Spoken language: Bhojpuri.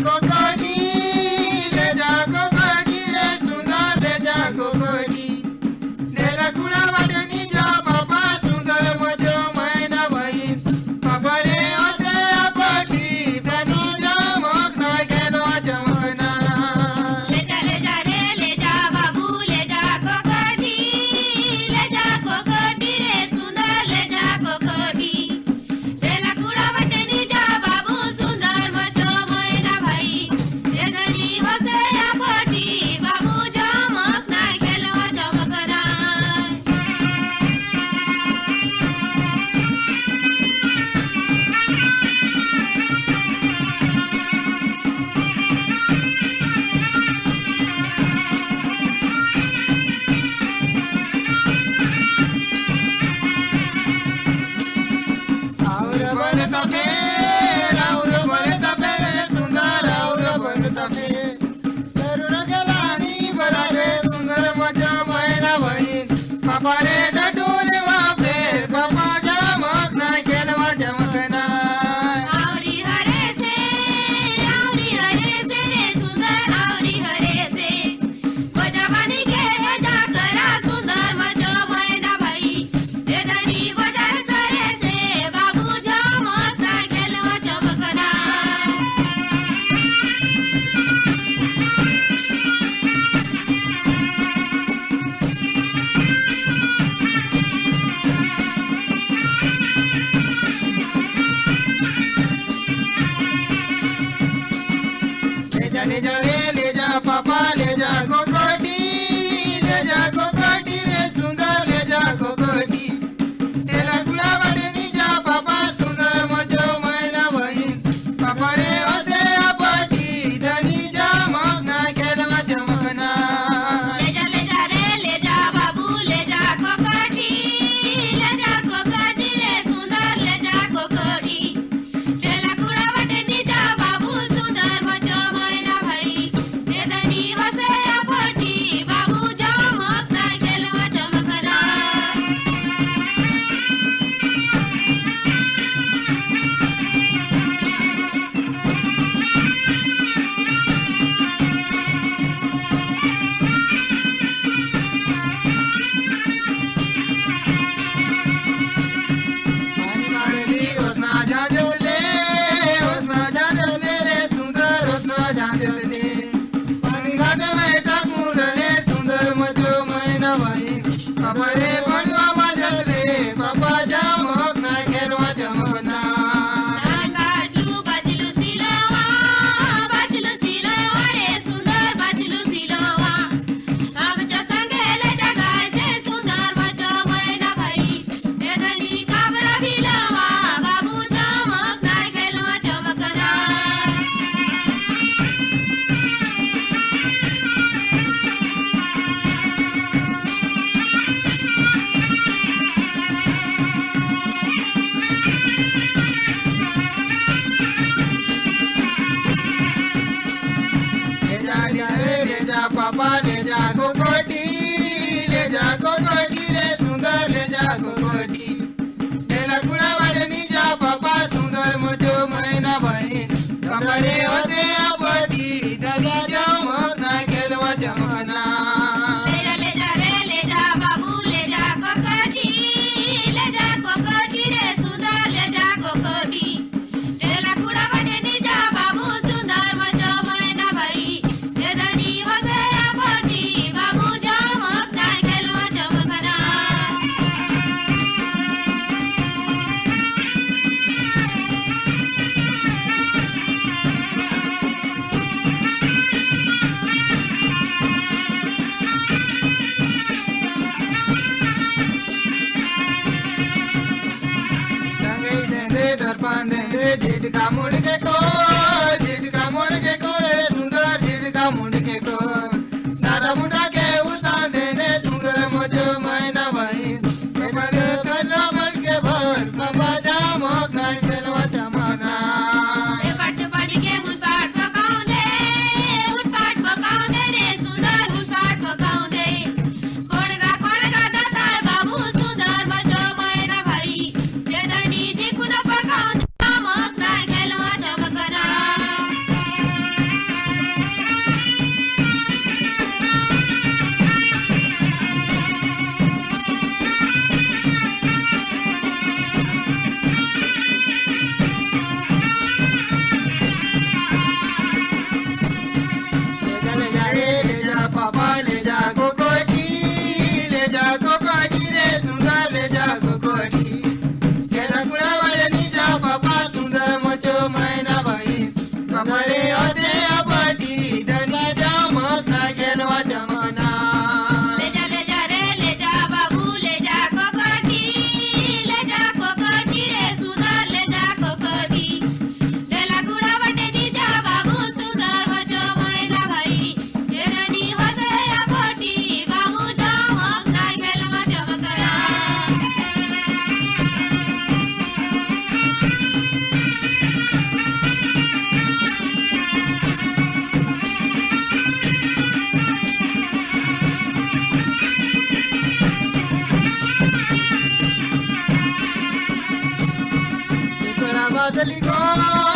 कोकोटी ले जा कोकोटी रे सुंदर ले जा कोकोटी नेला कुडा वाटनी जा बाबा सुंदर मजो मैना बहीण बाबा रे असे आपटी धनी जमक ना गेलो जमकना ले जा रे ले जा बाबू ले जा कोकोटी रे सुंदर ले जा कोकोटी नेला कुडा वाटनी जा बाबू सुंदर मजो मैना भाई ये धनी होसे आपटी बाबू जमक ना गेलो जमकना और बनता फेर रे सुंदर और बनता फेर तरुण गेला नी बरा रे सुंदर मजा मैना बहीण पापा रे डटून वा फेर पापा जमक ना गेलवा जमकना औरी हरे से रे सुंदर औरी हरे से बजावानी के बजा करा सुंदर मजो मैना भाई ये धनी बजार सरे से बाबू जमक ना गेलवा चमकना ले जा पापा ले जा कोकोटी रे सुंदर ले जा कोकोटी तेरा गुड़ा वाटनी जा पापा सुंदर मजो मैना बहीण पापा रे असे आपटी धनी जमक ना गेलवा जमकना ले जा रे ले जा बाबू ले जा कोकोटी रे सुंदर ले जा कोकोटी तेला कुड़ा वाटनी जा बाबू सुंदर मजो मैना भाई ये धनी होसे आपटी बाबू जमक ना गेलवा चमकना पानी मारली ओसना जाजवले रे सुंदर ओसना जाजवले पानी घाटे में टाकून रे सुंदर मजो मैना बहीण पापा रे बनवा बाजले पापा जमक ना गेलवा जमकना काटलू बाजलू सिलवा रे सुंदर बाजलू सिलवा आमच्या संगेले जगायचे सुंदर मजो मैना भाई ये धनी काबरा भिलवा बाबू चमक ना गेलवा चमकना ले जा पापा ले जा कोकोटी रे सुंदर ले जा कोकोटी तेला गुड़ा वाटनी जा पापा सुंदर मजो मैना बहीण पापा रे असे आपटी धनी जमक ना गेलवा जमकना ले जा रे ले जा बाबू ले जा कोकोटी रे सुंदर ले जा कोकोटी तेला कुड़ा वाटनी जा बाबू सुंदर मजो मैना भाई ये धनी होसे आपटी बाबू जमक ना गेलवा चमकना संगे देंदे दर्पण दे झिटका मुड़ के को रे सुंदर झिटका मुड़ के को नारा मुड़ा के उतार देने सुंदर मजो मैना बहीण पापा रे करना बल के भर पापा जमक ना गेलवा जमकना ए पाट पानी के हुन पाट पकाऊ दे रे सुंदर हुन पाट पकाऊ दे कोणगा दाता बाबू सुंदर मजो मैना भाई ये धनी जी कुना पकाऊ दे चमक ना गेलवा चमकना बादली गो